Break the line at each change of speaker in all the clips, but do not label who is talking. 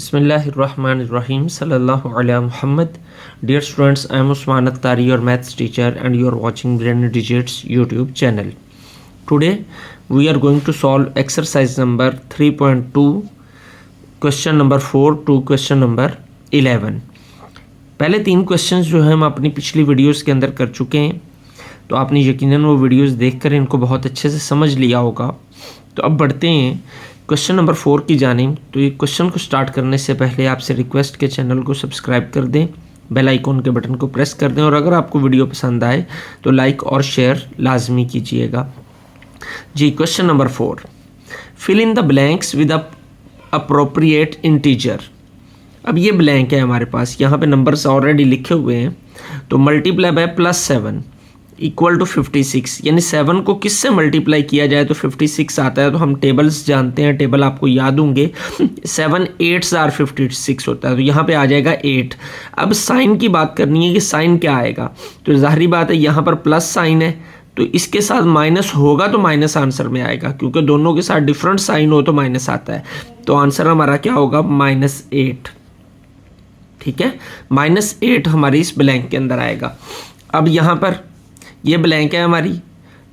Bismillahirrahmanirrahim. Sallallahu ala Muhammad. Dear students, I am Usman Akhtari, your maths teacher, and you are watching Brilliant Digits YouTube channel. Today we are going to solve exercise number 3.2, question number 4 to question number 11. पहले 3 questions जो है हम अपनी पिछली videos के अंदर कर चुके हैं, तो आपने यकीनन वो वीडियोस देखकर इनको बहुत अच्छे से समझ लिया होगा. तो अब बढ़ते हैं क्वेश्चन नंबर 4 की जानिब. तो ये क्वेश्चन को स्टार्ट करने से पहले आपसे रिक्वेस्ट के चैनल को सब्सक्राइब कर दें, बेल आइकॉन के बटन को प्रेस कर दें, और अगर आपको वीडियो पसंद आए तो लाइक और शेयर लाजमी कीजिएगा. जी, question number 4, fill in the blanks with appropriate integer. अब ये ब्लैंक है हमारे पास, यहाँ पे नंबर्स ऑलरेडी लिखे हुए हैं. तो मल्टीप्लाई बाय +7 इक्वल टू 56, यानी 7 को किससे मल्टीप्लाई किया जाए तो 56 आता है. तो हम टेबल्स जानते हैं, टेबल आपको याद होंगे. 7 8s आर 56 होता है, तो यहाँ पे आ जाएगा 8. अब साइन की बात करनी है कि साइन क्या आएगा. तो जाहिर बात है यहाँ पर प्लस साइन है, तो इसके साथ माइनस होगा तो माइनस आंसर में आएगा, क्योंकि दोनों के साथ डिफरेंट साइन हो तो माइनस आता है. तो आंसर हमारा क्या होगा, -8. ठीक है, -8 हमारी इस ब्लैंक के अंदर आएगा. अब यहाँ पर ये ब्लैंक है हमारी,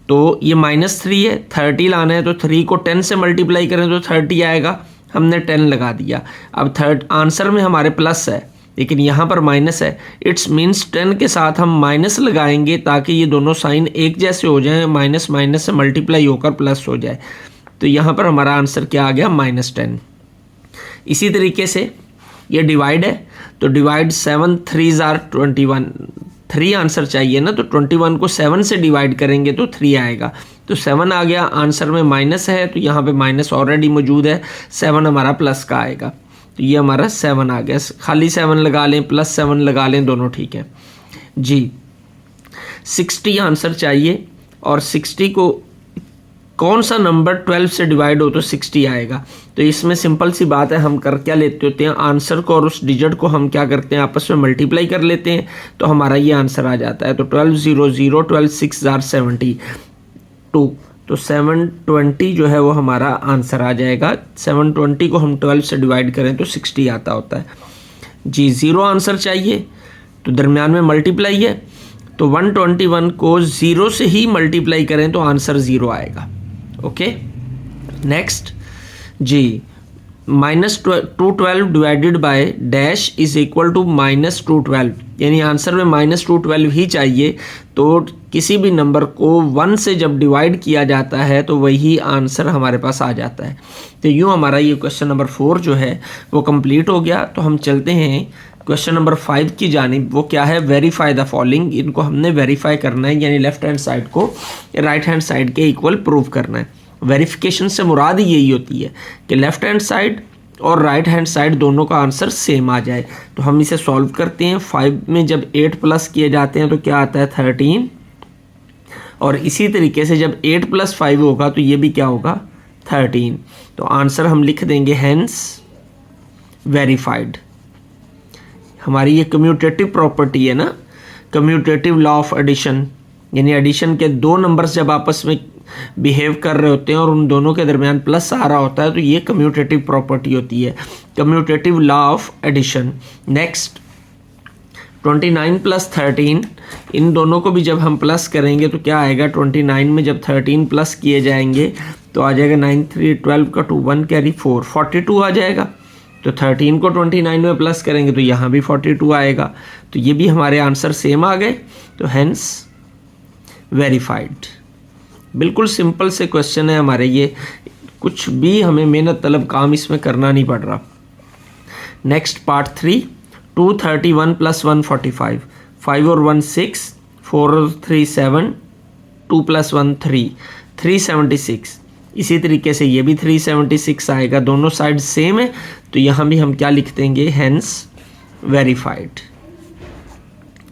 तो ये -3 है. 30 लाना है तो 3 को 10 से मल्टीप्लाई करें तो 30 आएगा. हमने 10 लगा दिया. अब आंसर में हमारे प्लस है, लेकिन यहाँ पर माइनस है. इट्स मीन्स 10 के साथ हम माइनस लगाएंगे ताकि ये दोनों साइन एक जैसे हो जाएं, माइनस माइनस से मल्टीप्लाई होकर प्लस हो जाए. तो यहाँ पर हमारा आंसर क्या आ गया, -10. इसी तरीके से ये डिवाइड है, तो डिवाइड 7 3s आर 21. 3 आंसर चाहिए ना, तो 21 को 7 से डिवाइड करेंगे तो 3 आएगा. तो 7 आ गया. आंसर में माइनस है, तो यहाँ पे माइनस ऑलरेडी मौजूद है. 7 हमारा प्लस का आएगा, तो ये हमारा 7 आ गया. खाली 7 लगा लें, +7 लगा लें, दोनों ठीक है. जी, 60 आंसर चाहिए, और 60 को कौन सा नंबर 12 से डिवाइड हो तो 60 आएगा. तो इसमें सिंपल सी बात है, हम कर क्या लेते होते हैं, आंसर को और उस डिजिट को हम क्या करते हैं, आपस में मल्टीप्लाई कर लेते हैं, तो हमारा ये आंसर आ जाता है. तो 12 0 0, 12 6s आर 72. तो 720 जो है वो हमारा आंसर आ जाएगा. 720 को हम 12 से डिवाइड करें तो 60 आता होता है. जी, 0 आंसर चाहिए, तो दरमियान में मल्टीप्लाई है, तो 121 को 0 से ही मल्टीप्लाई करें तो आंसर 0 आएगा. Okay, next. जी, -212 divided by dash is equal to -212, यानी आंसर में -212 ही चाहिए. तो किसी भी नंबर को 1 से जब डिवाइड किया जाता है तो वही आंसर हमारे पास आ जाता है. तो यूँ हमारा ये क्वेश्चन नंबर 4 जो है वो कंप्लीट हो गया. तो हम चलते हैं क्वेश्चन नंबर 5 की जानिब. वो क्या है, वेरीफाई द फॉलोइंग. इनको हमने वेरीफाई करना है, यानी लेफ्ट हैंड साइड को राइट हैंड साइड के इक्वल प्रूव करना है. वेरिफिकेशन से मुराद यही होती है कि लेफ्ट हैंड साइड और राइट हैंड साइड दोनों का आंसर सेम आ जाए. तो हम इसे सॉल्व करते हैं. 5 में जब 8 प्लस किए जाते हैं तो क्या आता है, 13. और इसी तरीके से जब 8 + 5 होगा तो ये भी क्या होगा, 13. तो आंसर हम लिख देंगे हेंस वेरीफाइड. हमारी ये कम्यूटेटिव प्रॉपर्टी है ना, कम्यूटेटिव लॉ ऑफ एडिशन, यानी एडिशन के 2 नंबर्स जब आपस में बिहेव कर रहे होते हैं और उन दोनों के दरमियान प्लस आ रहा होता है, तो ये कम्यूटेटिव प्रॉपर्टी होती है, commutative law of addition. Next, 29 + 13, इन दोनों को भी जब हम प्लस करेंगे तो क्या आएगा, 29 में जब 13 प्लस किए जाएंगे तो आ जाएगा 9 3 12 का 2 1 कैरी 4 42 आ जाएगा. तो 13 को 29 में प्लस करेंगे तो यहाँ भी 42 आएगा. तो ये भी हमारे आंसर सेम आ गए. तो हेंस वेरीफाइड. बिल्कुल सिंपल से क्वेश्चन है हमारे ये, कुछ भी हमें मेहनत तलब काम इसमें करना नहीं पड़ रहा. नेक्स्ट पार्ट 3, 231 + 145, 5 और 1 6, 4 और 3 7, 2 + 1 3, 376. इसी तरीके से ये भी 376 आएगा. दोनों साइड सेम है, तो यहाँ भी हम क्या लिख देंगे, हेंस वेरीफाइड,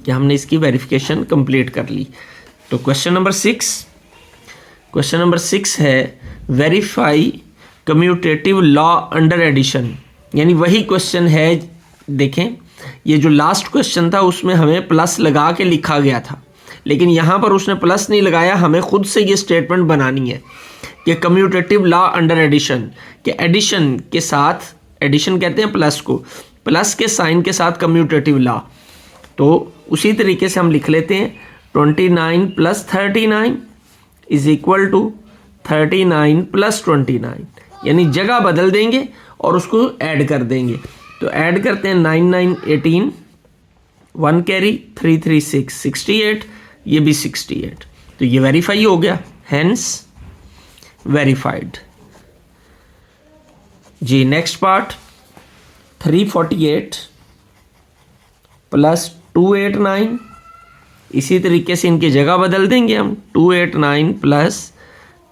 कि हमने इसकी वेरिफिकेशन कंप्लीट कर ली. तो क्वेश्चन नंबर 6 है verify commutative law under addition. यानी वही क्वेश्चन है, देखें ये जो लास्ट क्वेश्चन था उसमें हमें प्लस लगा के लिखा गया था, लेकिन यहाँ पर उसने प्लस नहीं लगाया. हमें खुद से ये स्टेटमेंट बनानी है कि कम्यूटेटिव लॉ अंडर एडिशन, कि एडिशन के साथ एडिशन कहते हैं प्लस को, प्लस के साइन के साथ कम्यूटेटिव ला। तो उसी तरीके से हम लिख लेते हैं 29 plus 39 is equal to 39 plus 29, यानी जगह बदल देंगे और उसको ऐड कर देंगे। तो ऐड करते हैं 9 9 18, 1 कैरी 3 3 6 68, ये भी 68। तो ये वेरीफाई हो गया, हेंस वेरीफाइड। जी नेक्स्ट पार्ट 348 प्लस 289, इसी तरीके से इनकी जगह बदल देंगे हम, 289 प्लस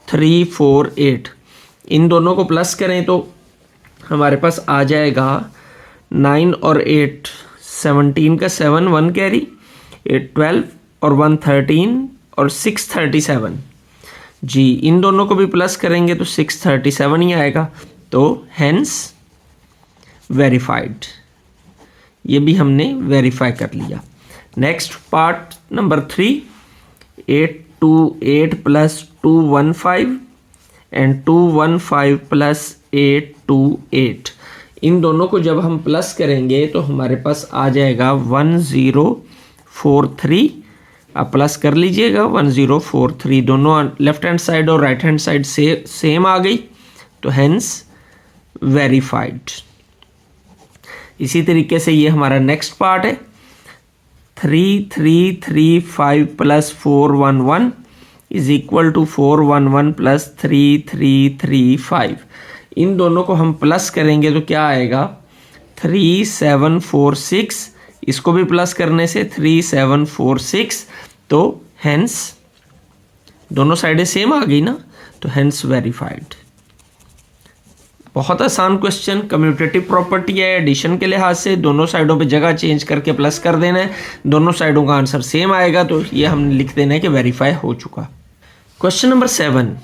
348, इन दोनों को प्लस करें तो हमारे पास आ जाएगा 9 और 8 17 का 7, 1 कैरी 8 12 और 1 13 और 6 37। जी इन दोनों को भी प्लस करेंगे तो 637 ही आएगा, तो हेंस वेरीफाइड। ये भी हमने वेरीफाई कर लिया। Next part number 3, 828 plus 215 and 215 plus 828, इन दोनों को जब हम प्लस करेंगे तो हमारे पास आ जाएगा 1043। आप प्लस कर लीजिएगा 1043, दोनों लेफ्ट हैंड साइड और राइट हैंड साइड से सेम आ गई, तो हेंस वेरीफाइड। इसी तरीके से ये हमारा नेक्स्ट पार्ट है 3335 plus 411 is equal to 411 plus 3335। इन दोनों को हम प्लस करेंगे तो क्या आएगा 3746, इसको भी प्लस करने से 3746, तो हेंस दोनों साइडें सेम आ गई ना, तो हेंस वेरीफाइड। बहुत आसान क्वेश्चन, कम्यूटेटिव प्रॉपर्टी है, एडिशन के लिहाज से दोनों साइडों पे जगह चेंज करके प्लस कर देना है, दोनों साइडों का आंसर सेम आएगा, तो ये हम लिख देना है कि वेरीफाई हो चुका। क्वेश्चन नंबर 7,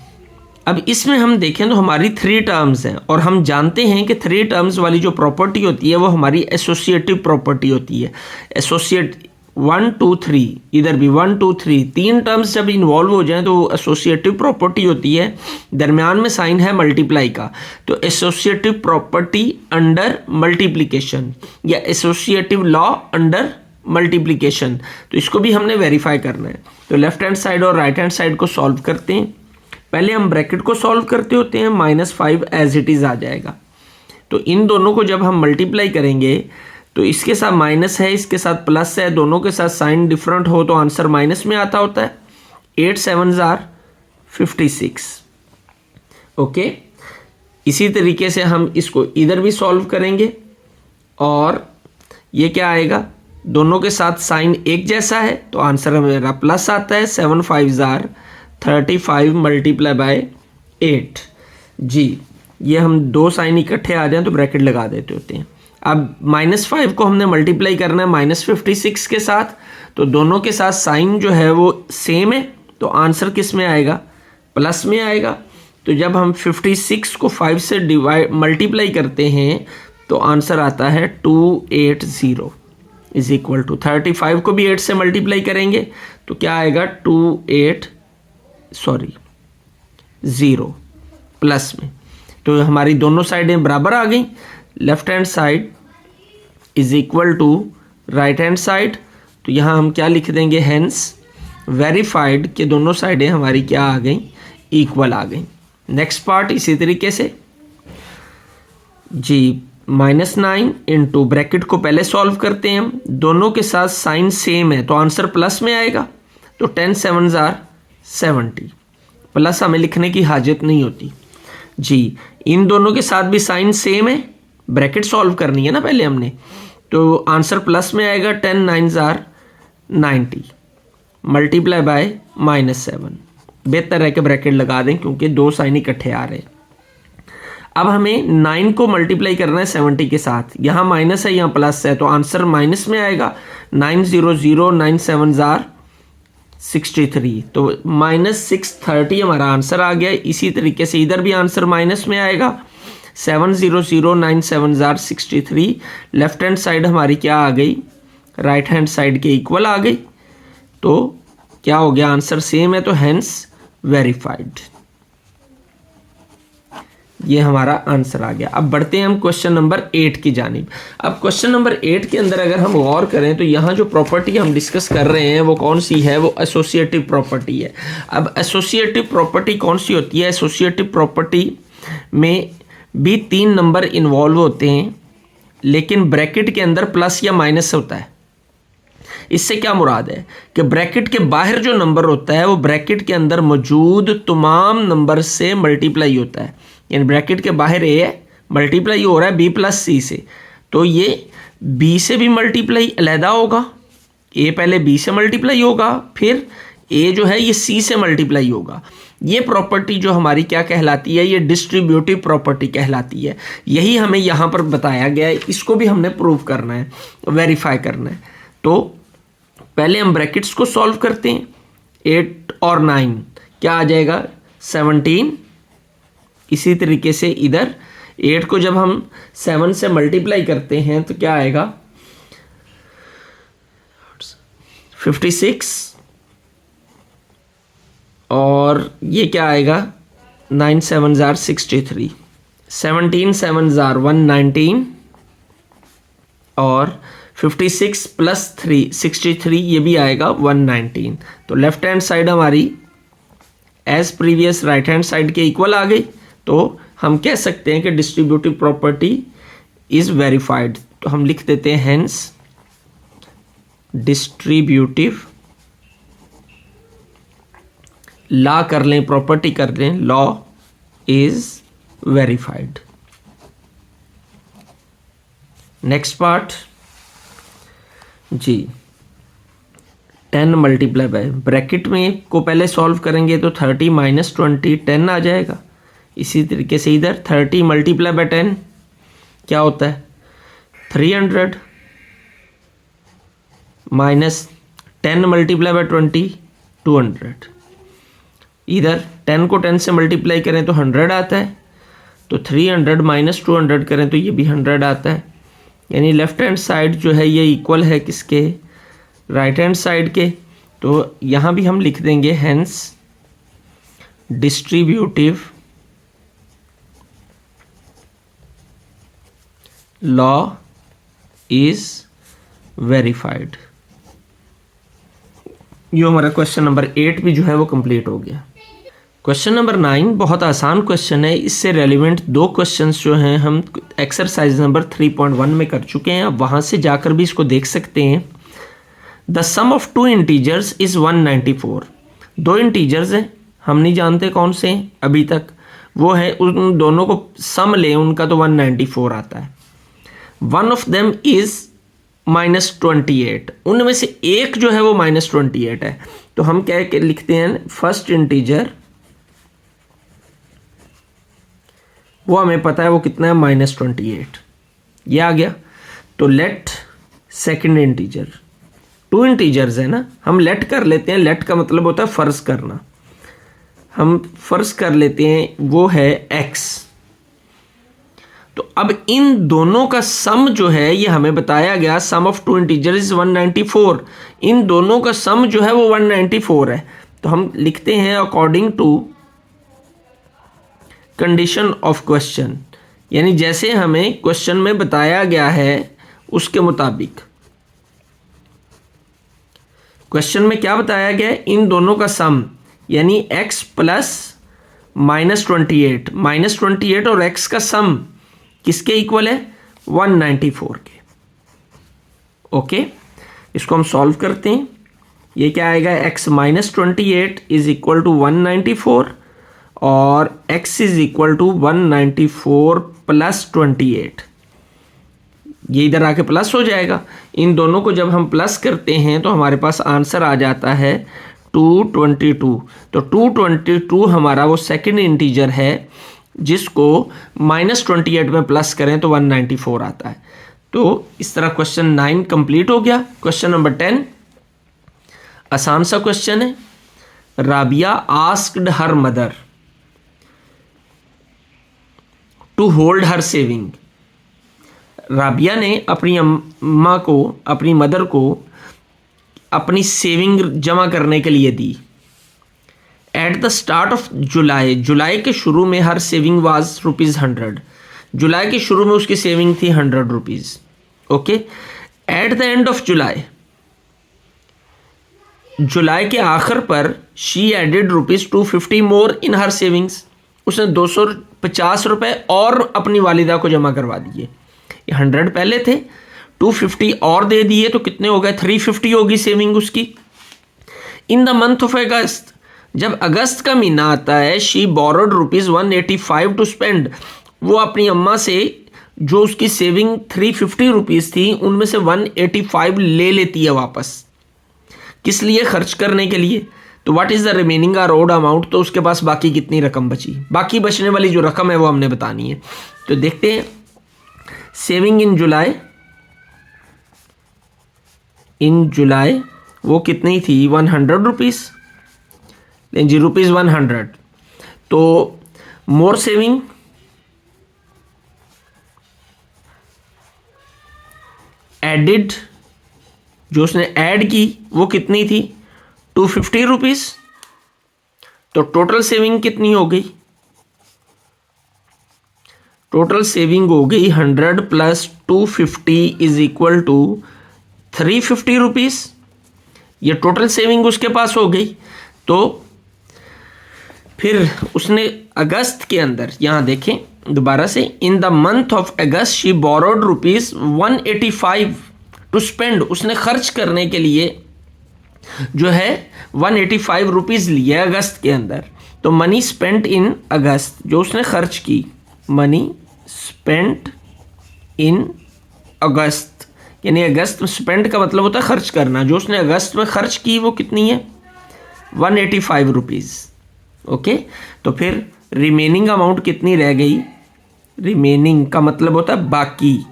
अब इसमें हम देखें तो हमारी 3 टर्म्स हैं और हम जानते हैं कि 3 टर्म्स वाली जो प्रॉपर्टी होती है वो हमारी एसोसिएटिव प्रॉपर्टी होती है। एसोसिएट 1 2 3, इधर भी 1 2 3, 3 टर्म्स जब इन्वॉल्व हो जाएं तो एसोसिएटिव प्रॉपर्टी होती है, दरमियान में साइन है मल्टीप्लाई का, तो एसोसिएटिव प्रॉपर्टी अंडर मल्टीप्लिकेशन या एसोसिएटिव लॉ अंडर मल्टीप्लिकेशन, तो इसको भी हमने वेरीफाई करना है। तो लेफ्ट हैंड साइड और राइट हैंड साइड को सॉल्व करते हैं। पहले हम ब्रैकेट को सॉल्व करते होते हैं, -5 एज इट इज़ आ जाएगा। तो इन दोनों को जब हम मल्टीप्लाई करेंगे तो इसके साथ माइनस है, इसके साथ प्लस है, दोनों के साथ साइन डिफरेंट हो तो आंसर माइनस में आता होता है। 8 7 आर 56। ओके, इसी तरीके से हम इसको इधर भी सॉल्व करेंगे और ये क्या आएगा, दोनों के साथ साइन एक जैसा है तो आंसर मेरा प्लस आता है। 7 5 आर 35 मल्टीप्लाई बाय 8। जी ये हम दो साइन इकट्ठे आ जाएं तो ब्रैकेट लगा देते होते हैं। अब -5 को हमने मल्टीप्लाई करना है -56 के साथ, तो दोनों के साथ साइन जो है वो सेम है, तो आंसर किस में आएगा, प्लस में आएगा। तो जब हम 56 को 5 से मल्टीप्लाई करते हैं तो आंसर आता है 280 इज इक्वल टू 35 को भी 8 से मल्टीप्लाई करेंगे तो क्या आएगा 0 प्लस में। तो हमारी दोनों साइडें बराबर आ गई, left hand side is equal to right hand side, तो यहाँ हम क्या लिख देंगे, हेंस वेरीफाइड के दोनों साइडें हमारी क्या आ गई, इक्वल आ गई। नेक्स्ट पार्ट इसी तरीके से जी -9 इंटू ब्रैकेट को पहले सॉल्व करते हैं हम, दोनों के साथ साइन सेम है तो आंसर प्लस में आएगा, तो 10 7 आर 70, प्लस हमें लिखने की हाजत नहीं होती। जी इन दोनों के साथ भी साइन सेम है, ब्रैकेट सॉल्व करनी है ना पहले हमने, तो आंसर प्लस में आएगा। 10 9 आर 90 मल्टीप्लाई बाय -7, बेहतर है कि ब्रैकेट लगा दें क्योंकि दो साइन इकट्ठे आ रहे हैं। अब हमें 9 को मल्टीप्लाई करना है 70 के साथ, यहाँ माइनस है यहाँ प्लस है, तो आंसर माइनस में आएगा। 9 0 0 9 7 आर 63, तो -630 हमारा आंसर आ गया। इसी तरीके से इधर भी आंसर माइनस में आएगा। 7 0 0 9 7 आर 63, लेफ्ट हैंड साइड हमारी क्या आ गई, राइट हैंड साइड के इक्वल आ गई, तो क्या हो गया, आंसर सेम है, तो हेंस वेरीफाइड। ये हमारा आंसर आ गया। अब बढ़ते हैं हम क्वेश्चन नंबर 8 की जानिब। अब क्वेश्चन नंबर 8 के अंदर अगर हम गौर करें तो यहाँ जो प्रॉपर्टी हम डिस्कस कर रहे हैं वो कौन सी है, वो एसोसिएटिव प्रॉपर्टी है। अब एसोसिएटिव प्रॉपर्टी कौन सी होती है? एसोसिएटिव प्रॉपर्टी में भी 3 नंबर इन्वॉल्व होते हैं, लेकिन ब्रैकेट के अंदर प्लस या माइनस होता है। इससे क्या मुराद है कि ब्रैकेट के बाहर जो नंबर होता है वो ब्रैकेट के अंदर मौजूद तमाम नंबर से मल्टीप्लाई होता है। यानी ब्रैकेट के बाहर ए है, मल्टीप्लाई हो रहा है बी प्लस सी से, तो ये बी से भी मल्टीप्लाई अलहदा होगा। ए पहले बी से मल्टीप्लाई होगा, फिर ए जो है ये सी से मल्टीप्लाई होगा। ये प्रॉपर्टी जो हमारी क्या कहलाती है? ये डिस्ट्रीब्यूटिव प्रॉपर्टी कहलाती है। यही हमें यहाँ पर बताया गया है, इसको भी हमने प्रूव करना है, वेरीफाई करना है। तो पहले हम ब्रैकेट्स को सॉल्व करते हैं। 8 और 9 क्या आ जाएगा? 17। इसी तरीके से इधर 8 को जब हम 7 से मल्टीप्लाई करते हैं तो क्या आएगा? 56। और ये क्या आएगा? 9 7 जार 63, 17 7 जार 119 और 56 प्लस 3 63, ये भी आएगा 119। तो लेफ्ट हैंड साइड हमारी as previous right hand side के इक्वल आ गई। तो हम कह सकते हैं कि डिस्ट्रीब्यूटिव प्रॉपर्टी इज वेरीफाइड। तो हम लिख देते हैं हेंस डिस्ट्रीब्यूटिव, लॉ कर लें, प्रॉपर्टी कर लें, law is verified. Next part जी, 10 मल्टीप्लाई बाय, ब्रैकेट में को पहले सॉल्व करेंगे तो 30 माइनस 20 10 आ जाएगा। इसी तरीके से इधर 30 मल्टीप्लाई बाय 10 क्या होता है? 300 माइनस 10 मल्टीप्लाई बाय 20 200। इधर 10 को 10 से मल्टीप्लाई करें तो 100 आता है, तो 300 माइनस 200 करें तो ये भी 100 आता है। यानी लेफ्ट हैंड साइड जो है ये इक्वल है किसके? राइट हैंड साइड के। तो यहाँ भी हम लिख देंगे hence distributive law is verified. ये हमारा क्वेश्चन नंबर 8 भी जो है वो कंप्लीट हो गया। क्वेश्चन नंबर 9 बहुत आसान क्वेश्चन है। इससे रेलिवेंट 2 क्वेश्चंस जो हैं हम एक्सरसाइज नंबर 3.1 में कर चुके हैं। अब वहाँ से जाकर भी इसको देख सकते हैं। The sum of 2 integers is 194। 2 integers हैं, हम नहीं जानते कौन से हैं अभी तक, वो है उन दोनों को सम लें उनका तो 194 आता है। वन ऑफ देम इज़ -28, उनमें से एक जो है वो -28 है। तो हम क्या लिखते हैं? फर्स्ट इंटीजर वो हमें पता है वो कितना है, -28, ये आ गया। तो लेट सेकंड इंटीजर, 2 इंटीजर्स है ना, हम लेट कर लेते हैं। लेट का मतलब होता है फर्ज करना। हम फर्ज कर लेते हैं वो है x। तो अब इन दोनों का सम जो है ये हमें बताया गया, सम ऑफ 2 इंटीजर इज 194। इन दोनों का सम जो है वो 194 है। तो हम लिखते हैं according to condition of question, यानी जैसे हमें क्वेश्चन में बताया गया है उसके मुताबिक। क्वेश्चन में क्या बताया गया है? इन दोनों का सम, यानी x प्लस -28, -28 और x का सम किसके इक्वल है? 194 के। ओके, इसको हम सॉल्व करते हैं। ये क्या आएगा? x -28 इज इक्वल टू 194 और x is equal to 194 plus 28। ये इधर आके प्लस हो जाएगा। इन दोनों को जब हम प्लस करते हैं तो हमारे पास आंसर आ जाता है 222। तो 222 हमारा वो सेकंड इंटीजर है जिसको -28 में प्लस करें तो 194 आता है। तो इस तरह क्वेश्चन 9 कंप्लीट हो गया। क्वेश्चन नंबर 10 आसान सा क्वेश्चन है। Rabia asked her mother to hold her saving. Rabia ने अपनी अम्मा को, अपनी मदर को अपनी सेविंग जमा करने के लिए दी at the start of July, जुलाई के शुरू में हर सेविंग वाज ₹100, जुलाई के शुरू में उसकी सेविंग थी ₹100। Okay, at the end of July, जुलाई के आखिर पर she added ₹250 more in her savings, उसने 250 रुपये और अपनी वालिदा को जमा करवा दिए। 100 पहले थे, 250 और दे दिए, तो कितने हो गए? 350 होगी सेविंग उसकी। इन द मंथ ऑफ अगस्त, जब अगस्त का महीना आता है, शी बोरोड ₹185 टू स्पेंड, वो अपनी अम्मा से जो उसकी सेविंग 350 रुपीज़ थी उनमें से 185 ले लेती है वापस। किस लिए? खर्च करने के लिए। तो what is the remaining or odd amount, तो उसके पास बाकी कितनी रकम बची? बाकी बचने वाली जो रकम है वो हमने बतानी है। तो देखते हैं, सेविंग इन जुलाई, इन जुलाई वो कितनी थी? 100 रुपीज़, जी ₹100। तो मोर सेविंग, एडिड, जो उसने ऐड की वो कितनी थी? 250 रुपीज़। तो टोटल सेविंग कितनी हो गई? टोटल सेविंग हो गई 100 plus 250 is equal to 350 rupees. ये टोटल सेविंग उसके पास हो गई। तो फिर उसने अगस्त के अंदर, यहाँ देखें दोबारा से, in the month of August she borrowed ₹185 to spend, उसने खर्च करने के लिए जो है 185 रुपीज़ लिए अगस्त के अंदर। तो मनी स्पेंट इन अगस्त, जो उसने खर्च की, मनी स्पेंट इन अगस्त, यानी अगस्त में स्पेंड का मतलब होता है खर्च करना, जो उसने अगस्त में खर्च की वो कितनी है? 185 रुपीज़। ओके, तो फिर रिमेनिंग अमाउंट कितनी रह गई? रिमेनिंग का मतलब होता है बाकी,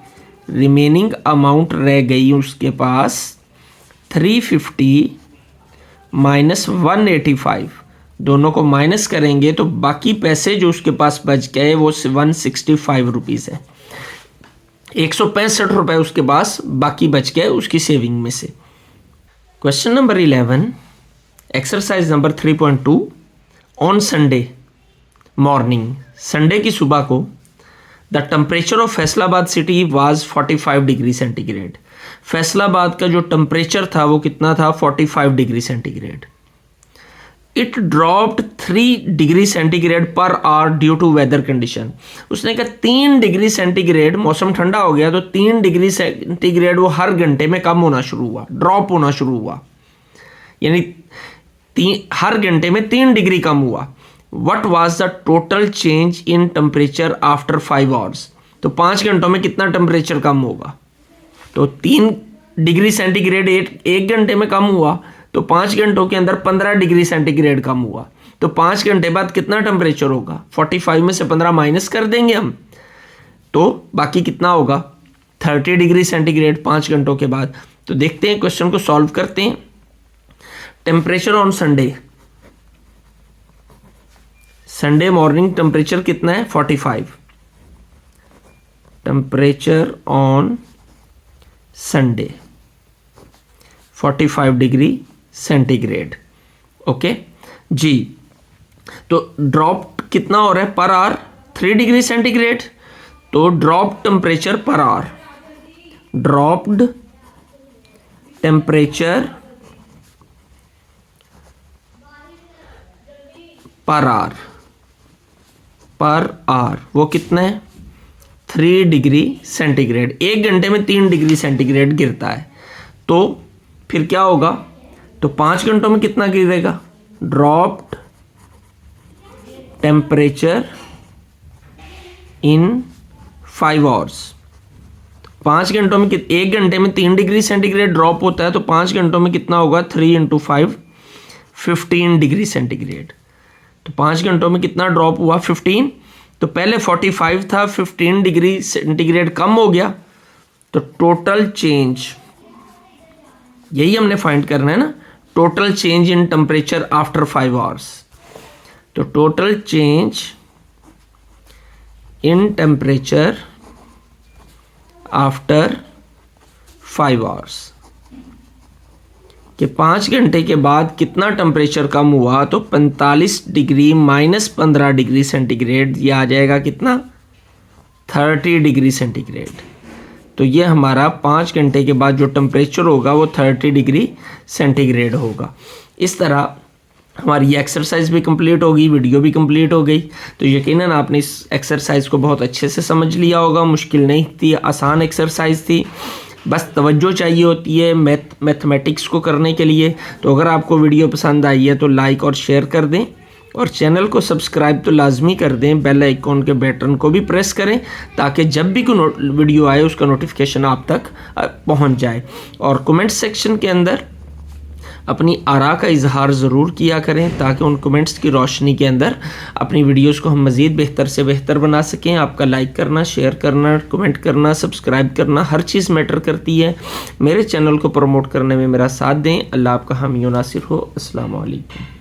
रिमेनिंग अमाउंट रह गई उसके पास 350 माइनस 185, दोनों को माइनस करेंगे तो बाकी पैसे जो उसके पास बच गए वो 165 रुपीज़ है। 165 रुपये उसके पास बाकी बच गए उसकी सेविंग में से। Question number 11, exercise number 3.2, on Sunday morning, Sunday की सुबह को the temperature of Faisalabad city was 45 degree centigrade. Faisalabad का जो टेम्परेचर था वो कितना था? 45 degree centigrade. It dropped 3 degree centigrade per hour due to weather condition. उसने कहा 3 डिग्री सेंटीग्रेड, मौसम ठंडा हो गया तो 3 डिग्री सेंटीग्रेड वो हर घंटे में कम होना शुरू हुआ, ड्रॉप होना शुरू हुआ, यानी हर घंटे में 3 डिग्री कम हुआ। What was the total change in temperature after 5 hours, तो 5 घंटों में कितना टेम्परेचर कम होगा? तो 3 डिग्री सेंटीग्रेड एक घंटे में कम हुआ, तो 5 घंटों के अंदर 15 डिग्री सेंटीग्रेड कम हुआ। तो 5 घंटे बाद कितना टेम्परेचर होगा? 45 में से 15 माइनस कर देंगे हम, तो बाकी कितना होगा? 30 डिग्री सेंटीग्रेड 5 घंटों के बाद। तो देखते हैं, क्वेश्चन को सॉल्व करते हैं। Temperature on Sunday, Sunday morning temperature कितना है? 45। Temperature on Sunday 45 degree centigrade. Okay जी, तो ड्रॉप कितना हो रहा है पर आवर? 3 degree centigrade. तो drop temperature per hour, dropped temperature per hour, per hour वो कितना है? 3 डिग्री सेंटीग्रेड। एक घंटे में 3 डिग्री सेंटीग्रेड गिरता है, तो फिर क्या होगा? तो 5 घंटों में कितना गिरेगा? Dropped temperature in 5 hours. 5 घंटों में एक घंटे में 3 डिग्री सेंटीग्रेड ड्रॉप होता है, तो 5 घंटों में कितना होगा? 3 × 5 15 डिग्री सेंटीग्रेड। तो 5 घंटों में कितना ड्रॉप हुआ? 15। तो पहले 45 था, 15 डिग्री सेंटीग्रेड कम हो गया, तो टोटल चेंज, यही हमने फाइंड करना है ना, total change in temperature after 5 hours. तो total change in temperature after 5 hours, कि 5 घंटे के बाद कितना टेम्परेचर कम हुआ, तो 45 डिग्री माइनस 15 डिग्री सेंटीग्रेड, ये आ जाएगा कितना 30 डिग्री सेंटीग्रेड। तो ये हमारा 5 घंटे के बाद जो टेम्परेचर होगा वो 30 डिग्री सेंटीग्रेड होगा। इस तरह हमारी ये एक्सरसाइज भी कंप्लीट होगी, वीडियो भी कंप्लीट हो गई। तो यकीनन आपने इस एक्सरसाइज को बहुत अच्छे से समझ लिया होगा। मुश्किल नहीं थी, आसान एक्सरसाइज थी, बस तवज्जो चाहिए होती है मैथमेटिक्स को करने के लिए। तो अगर आपको वीडियो पसंद आई है तो लाइक और शेयर कर दें, और चैनल को सब्सक्राइब तो लाजमी कर दें। बेल आइकॉन के बटन को भी प्रेस करें ताकि जब भी कोई वीडियो आए उसका नोटिफिकेशन आप तक पहुंच जाए। और कमेंट सेक्शन के अंदर अपनी आरा का इजहार ज़रूर किया करें ताकि उन कमेंट्स की रोशनी के अंदर अपनी वीडियोस को हम मज़ीद बेहतर से बेहतर बना सकें। आपका लाइक करना, शेयर करना, कमेंट करना, सब्सक्राइब करना, हर चीज़ मैटर करती है। मेरे चैनल को प्रमोट करने में मेरा साथ दें। अल्लाह आपका हामी व नासिर हो। अस्सलाम वालेकुम।